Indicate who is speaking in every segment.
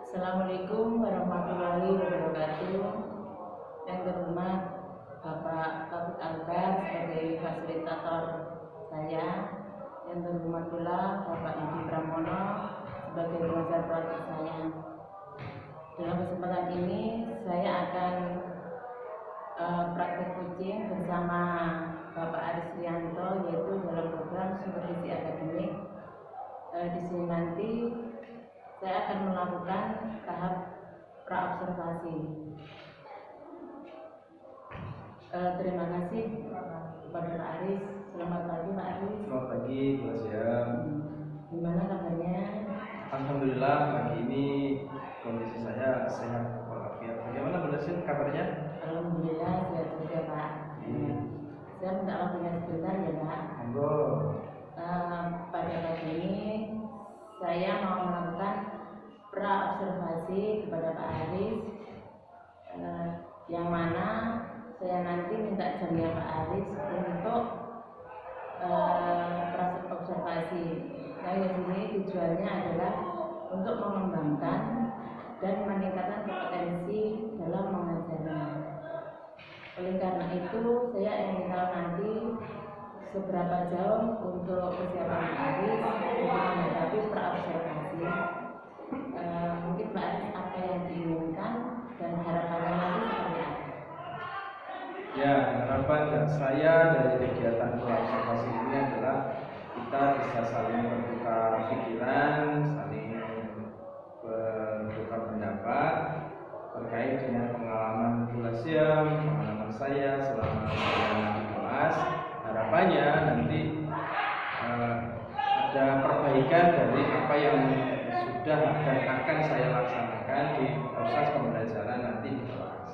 Speaker 1: Assalamualaikum warahmatullahi wabarakatuh. Yang terhormat Bapak Taufik Albar sebagai fasilitator saya, yang terhormat pula Bapak Yudi Pramono sebagai pengajar praktik saya. Dalam kesempatan ini saya akan praktik coaching bersama Bapak Aris Rianto, yaitu dalam program supervisi akademik. Di sini nanti saya akan melakukan tahap praobservasi. Terima kasih kepada Pak Aris. Selamat pagi Pak Aris.
Speaker 2: Selamat pagi, Bu Siam.
Speaker 1: Gimana kabarnya?
Speaker 2: Alhamdulillah pagi ini kondisi saya sehat walafiat. Bagaimana Bu Siam kabarnya?
Speaker 1: Alhamdulillah sehat juga Pak. Saya minta waktunya sebentar ya Pak.
Speaker 2: Monggo.
Speaker 1: Pada pagi ini saya mau melakukan praobservasi kepada Pak Aris, yang mana saya nanti minta jamnya Pak Aris untuk praobservasi. Nah, di sini tujuannya adalah untuk mengembangkan dan meningkatkan kompetensi dalam mengajarnya. Oleh karena itu, saya ingin tahu nanti seberapa jauh untuk kesiapan Pak Aris untuk menghadapi praobservasi. Mungkin Pak Aris apa yang diinginkan dan harapannya nanti seperti apa?
Speaker 2: Ya, harapan saya dari kegiatan praobservasi ini adalah kita bisa saling bertukar pikiran, saling bertukar pendapat terkait dengan pengalaman Bu Siam, pengalaman saya selama di kelas. Harapannya nanti ada perbaikan dari apa yang sudah dan akan saya laksanakan di proses pembelajaran nanti di kelas,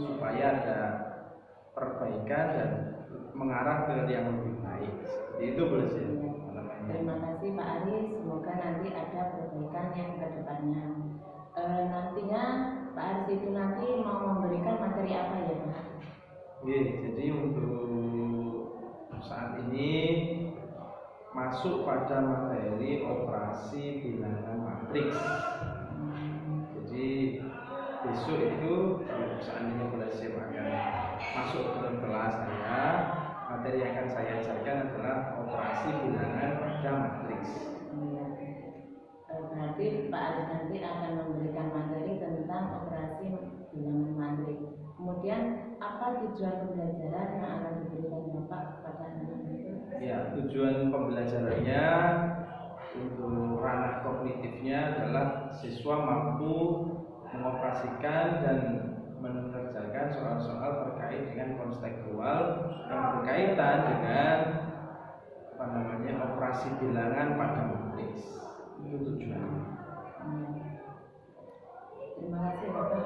Speaker 2: supaya ada perbaikan dan mengarah ke yang lebih baik. Itu boleh sih.
Speaker 1: Terima kasih Pak Aris. Semoga nanti ada perbaikan yang ke depannya. Nantinya Pak Aris itu nanti mau memberikan materi apa ya Pak?
Speaker 2: Jadi untuk saat ini masuk pada materi operasi bilangan matriks. Jadi besok itu kalau seandainya Bu Siam akan masuk ke dalam kelas saya, materi yang akan saya ajarkan adalah operasi bilangan pada matriks.
Speaker 1: Berarti Pak Aris nanti akan memberikan materi tentang operasi bilangan matriks. Kemudian apa tujuan pembelajaran yang akan diberikan Bapak kepada anak itu?
Speaker 2: Ya, tujuan pembelajarannya untuk ranah kognitifnya adalah siswa mampu mengoperasikan dan mengerjakan soal-soal terkait dengan konstekstual yang berkaitan dengan operasi bilangan pada matriks. Itu tujuannya.
Speaker 1: Terima kasih Bapak.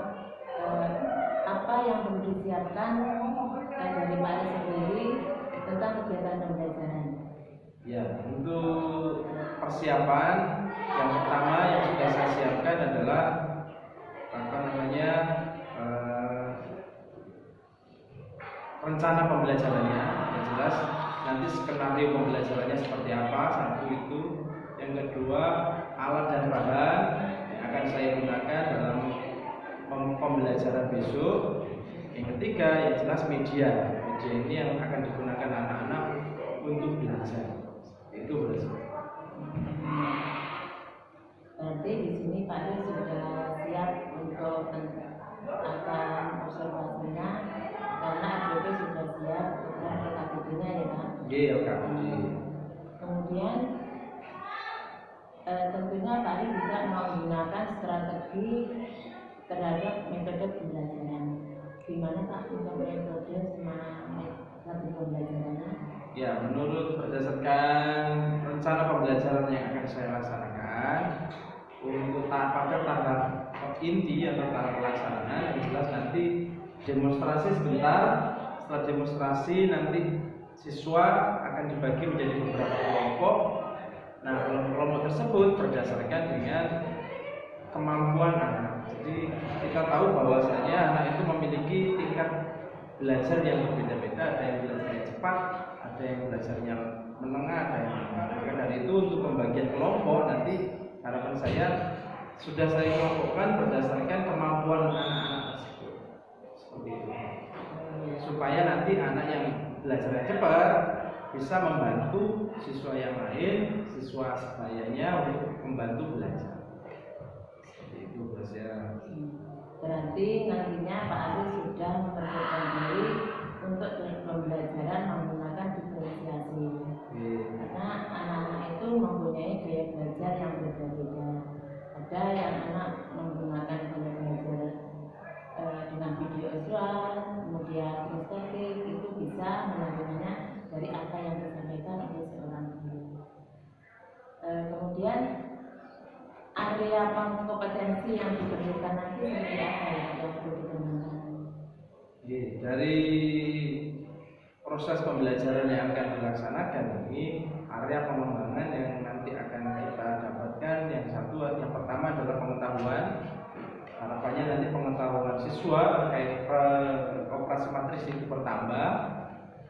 Speaker 1: Apa yang perlu disiapkan dari Pak Aris sendiri tentang kegiatan pembelajaran?
Speaker 2: Ya, untuk persiapan yang pertama yang sudah saya siapkan adalah rencana pembelajarannya. Yang jelas nanti skenario pembelajarannya seperti apa, satu itu. Yang kedua, alat dan bahan yang akan saya gunakan dalam pembelajaran besok. Yang ketiga, yang jelas media ini yang akan digunakan anak-anak untuk belajar. Itu berarti.
Speaker 1: Berarti di sini Pak Aris sudah siap untuk akan observasinya, karena ADP sudah siap dengan LKPD-nya ya Pak.
Speaker 2: Iya, LKPD.
Speaker 1: Kemudian tentunya Pak Aris juga menggunakan strategi terhadap metode pembelajaran. Gimana Pak untuk metode strategi pembelajarannya?
Speaker 2: Ya, menurut berdasarkan rencana pembelajaran yang akan saya laksanakan, untuk tahap inti atau tahap pelaksanaan yang jelas nanti demonstrasi sebentar. Setelah demonstrasi nanti siswa akan dibagi menjadi beberapa kelompok. Nah, kelompok tersebut berdasarkan dengan kemampuan anak. Jadi kita tahu bahwasanya anak itu memiliki tingkat belajar yang berbeda-beda. Ada yang belajarnya cepat, ada yang belajarnya menengah, ada yang lambat. Maka dari itu untuk pembagian kelompok nanti harapan saya sudah saya kelompokkan berdasarkan kemampuan anak-anak tersebut. Seperti itu. Supaya nanti anak yang belajarnya cepat bisa membantu siswa yang lain, siswa sebayanya untuk membantu belajar. Seperti itu Mas ya.
Speaker 1: Berarti nantinya Pak Ari sudah mempersiapkan diri untuk pembelajaran menggunakan diferensiasi. Karena anak-anak itu mempunyai gaya belajar yang berbeda-beda. Ada yang anak menggunakan gaya belajar dengan video visual, kemudian estetik, itu bisa menerjemahnya dari apa yang disampaikan oleh seorang guru. Kemudian area kompetensi yang diperlukan nanti seperti apa ya yang perlu dikembangkan?
Speaker 2: Dari proses pembelajaran yang akan dilaksanakan ini, area pengembangan yang nanti akan kita dapatkan yang pertama adalah pengetahuan. Harapannya nanti pengetahuan siswa terkait operasi matris itu bertambah.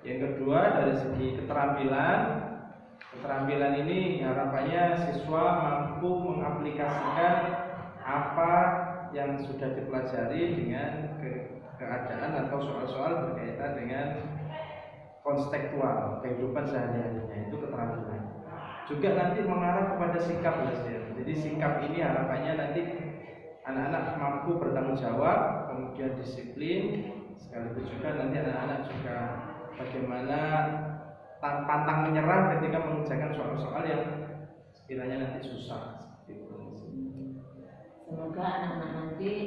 Speaker 2: Yang kedua dari segi keterampilan ini harapannya siswa mampu mengaplikasikan apa yang sudah dipelajari dengan keadaan atau soal-soal berkaitan dengan konstekstual kehidupan sehari-harinya, itu keterampilan. Juga nanti mengarah kepada sikap Mas ya. Jadi sikap ini harapannya nanti anak-anak mampu bertanggung jawab, kemudian disiplin, sekaligus juga nanti anak-anak juga bagaimana pantang menyerah ketika mengerjakan soal-soal yang sekiranya nanti susah.
Speaker 1: Semoga anak-anak nanti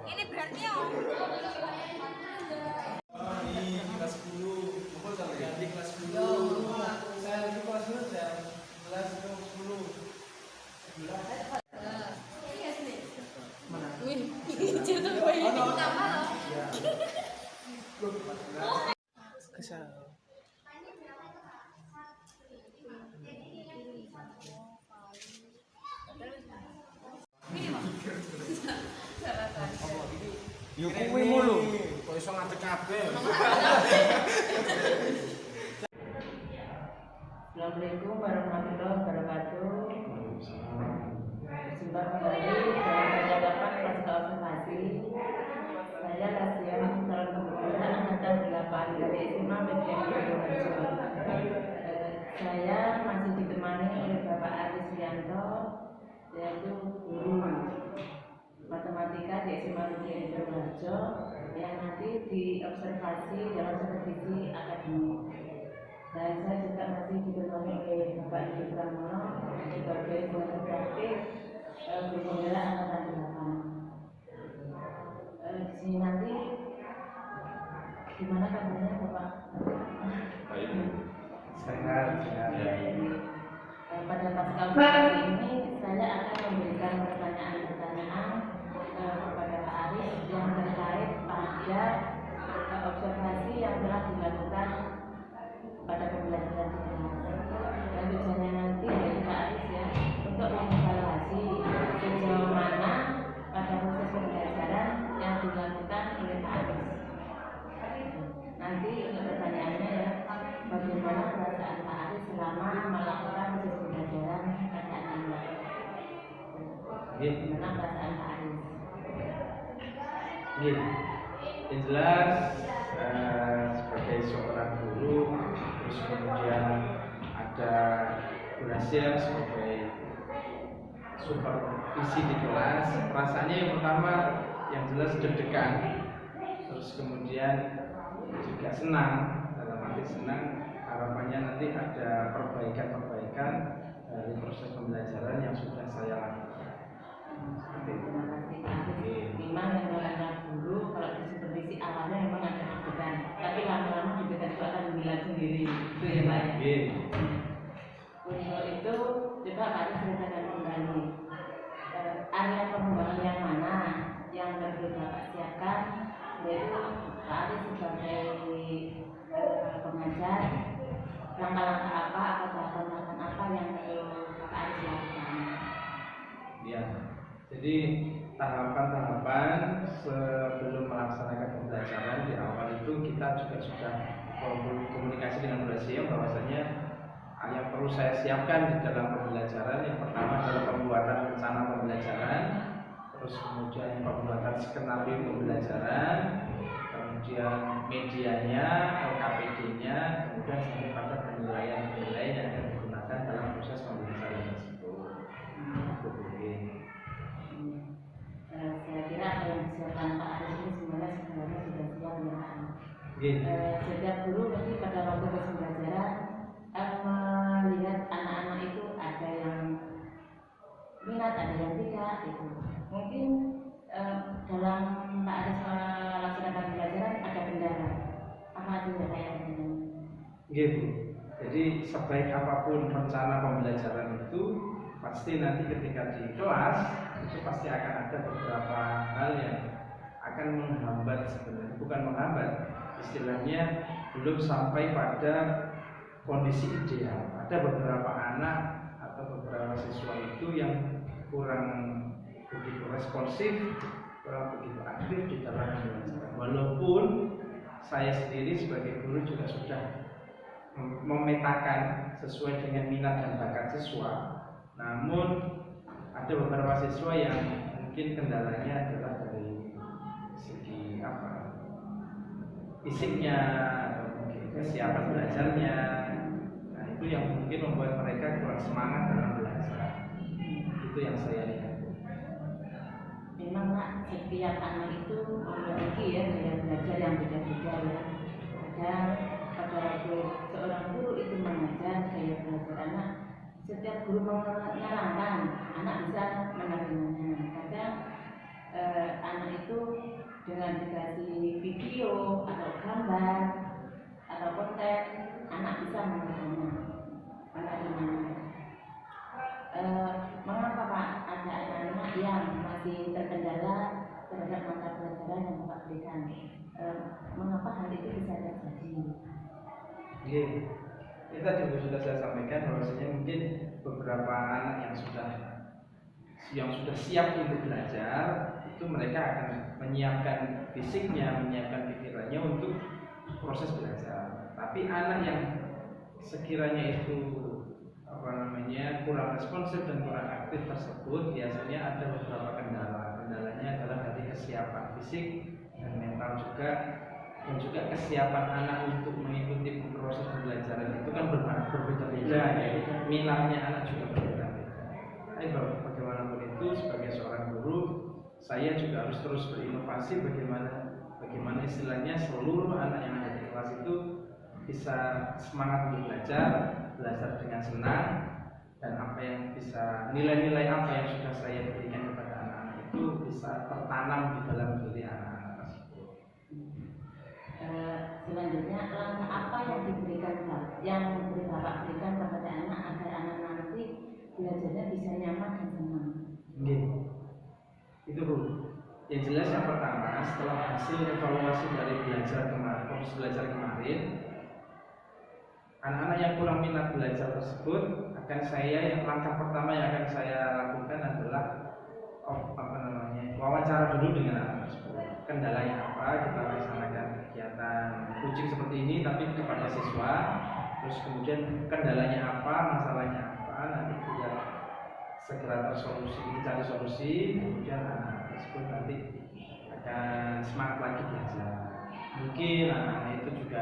Speaker 3: ini berarti
Speaker 2: di kelas 10, di kelas 10. Saya di kelas 10 ya. Kelas 10.
Speaker 4: Yo kuwi mulu. Kok iso ngadeg kabeh.
Speaker 1: Assalamualaikum warahmatullahi wabarakatuh. Berjumpa kembali dalam percakapan pasca observasi. Saya Kasian calon kebetulan angkatan 8 dari SMA PGM Purworejo. Saya masih ditemani oleh Bapak Aris Yanto, yaitu guru matematika di SMA PGM Purworejo yang nanti diobservasi dalam supervisi akademik. Dan saya juga masih ditemani oleh Bapak Ibu Pramono sebagai pengurus praktik guru pembela angkatan 8. Di sini nanti gimana kabarnya Bapak?
Speaker 2: Baik. Sehat.
Speaker 1: Pada pasca observasi ini saya akan memberikan pertanyaan-pertanyaan kepada Pak Aris yang terkait pada observasi yang telah dilakukan pada pembelajaran di kelas. Dan tujuannya nanti dari Pak Aris ya untuk mengevaluasi sejauh mana pada proses pembelajaran yang dilakukan oleh Pak Aris. Nanti untuk pertanyaannya ya, bagaimana perasaan Pak Aris selama melakukan proses pembelajaran pada anak-anak? Bagaimana perasaan Pak Aris?
Speaker 2: Yang jelas sebagai seorang guru, terus kemudian ada berhasil sebagai supervisi di kelas. Perasaannya yang pertama yang jelas deg-degan, terus kemudian juga senang, dalam arti senang harapannya nanti ada perbaikan-perbaikan dari proses pembelajaran yang sudah saya lakukan. Seperti itu.
Speaker 1: Memang yang namanya guru kalau di supervisi awalnya memang ada deg-degan, tapi lama-lama deg-degan itu akan hilang sendiri, itu ya Pak ya. Untuk itu coba Pak Aris ceritakan kembali area pengembangan yang mana yang perlu Bapak siapkan, yaitu Pak Aris sebagai pengajar, langkah-langkah apa atau tahapan-tahapan apa yang perlu Bapak Aris lakukan.
Speaker 2: Ya, jadi tahapan-tahapan sebelum melaksanakan pembelajaran di awal itu kita juga sudah komunikasi dengan Brazil bahwasanya yang perlu saya siapkan di dalam pembelajaran yang pertama adalah pembuatan rencana pembelajaran, terus kemudian pembuatan skenario pembelajaran, kemudian medianya, LKPD-nya, kemudian sampai pada penilaian yang akan digunakan dalam proses pembelajaran tersebut.
Speaker 1: Saya kira apa yang disiapkan Pak Aris ini sebenarnya sudah siap ya. Setiap guru nanti pada waktu pembelajaran melihat anak-anak itu ada yang minat, ada yang tidak itu. Mungkin dalam Pak Aris melaksanakan pembelajaran ada kendala. Apa itu kayak begini?
Speaker 2: Gitu. Jadi sebaik apapun rencana pembelajaran itu, pasti nanti ketika di kelas itu pasti akan ada beberapa hal yang akan menghambat sebenarnya, bukan menghambat, istilahnya belum sampai pada kondisi ideal. Ada beberapa anak atau beberapa siswa itu yang kurang begitu responsif, kurang begitu aktif di dalam pembelajaran. Walaupun saya sendiri sebagai guru juga sudah memetakan sesuai dengan minat dan bakat siswa, namun ada beberapa siswa yang mungkin kendalanya adalah dari segi fisiknya atau mungkin kesiapan belajarnya. Nah, itu yang mungkin membuat mereka kurang semangat dalam belajar. Itu yang saya lihat.
Speaker 1: Memang Pak, setiap anak itu memiliki ya gaya belajar yang beda-beda ya. Kadang pada waktu seorang guru itu mengajar gaya belajar anak, setiap guru menyarankan anak bisa menerimanya. Kadang anak itu dengan dikasih video atau gambar atau konten, anak bisa menerimanya. Mengapa Pak ada anak-anak yang masih terkendala terhadap mata pelajaran yang Bapak berikan? Mengapa hal itu bisa terjadi?
Speaker 2: Itu tadi sudah saya sampaikan bahwasanya mungkin beberapa anak yang sudah siap untuk belajar itu mereka akan menyiapkan fisiknya, menyiapkan pikirannya untuk proses belajar. Tapi anak yang sekiranya itu kurang responsif dan kurang aktif tersebut biasanya ada beberapa kendala. Kendalanya adalah dari kesiapan fisik dan mental juga, dan juga kesiapan anak untuk mengikuti proses pembelajaran itu kan berbeda-beda ya. Minatnya anak juga berbeda-beda. Tapi bagaimanapun itu sebagai seorang guru, saya juga harus terus berinovasi bagaimana istilahnya seluruh anak yang ada di kelas itu bisa semangat untuk belajar dengan senang, dan apa yang bisa nilai-nilai apa yang sudah saya berikan kepada anak-anak itu bisa tertanam di dalam diri anak-anak tersebut.
Speaker 1: Selanjutnya langkah apa yang diberikan Bapak berikan kepada anak agar anak nanti belajarnya bisa nyaman dan senang?
Speaker 2: Itu Bu. Yang jelas yang pertama, setelah hasil evaluasi dari proses belajar kemarin, anak-anak yang kurang minat belajar tersebut langkah pertama yang akan saya lakukan adalah wawancara dulu dengan anak tersebut. Kendalanya apa, kita laksanakan kegiatan coaching seperti ini tapi kepada siswa. Terus kemudian kendalanya apa, masalahnya apa, nanti biar segera dicari solusi. Kemudian anak tersebut nanti akan semangat lagi belajar. Mungkin anak itu juga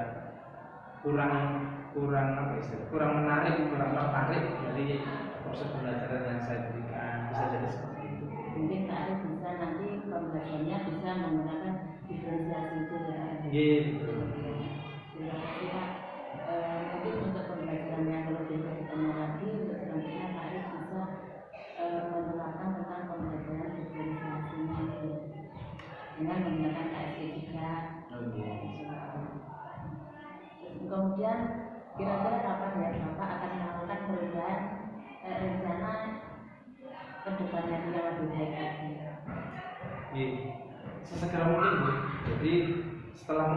Speaker 2: kurang menarik, kurang tertarik dari proses pembelajaran yang saya berikan. Bisa jadi seperti itu.
Speaker 1: Mungkin Pak Arif bisa nanti pembelajarannya bisa menggunakan diferensiasi itu ya.
Speaker 2: Gitu.
Speaker 1: Terima kasih Pak. Mungkin untuk pembelajaran yang lebih bertanya lagi, untuk selanjutnya Pak Arif bisa menerapkan tentang pembelajaran diferensiasi dengan menggunakan KSG juga. Kemudian kira-kira kapan ya Bapak akan melakukan perubahan rencana kedepannya yang lebih baik lagi?
Speaker 2: Sesegera mungkin Bu. Jadi setelah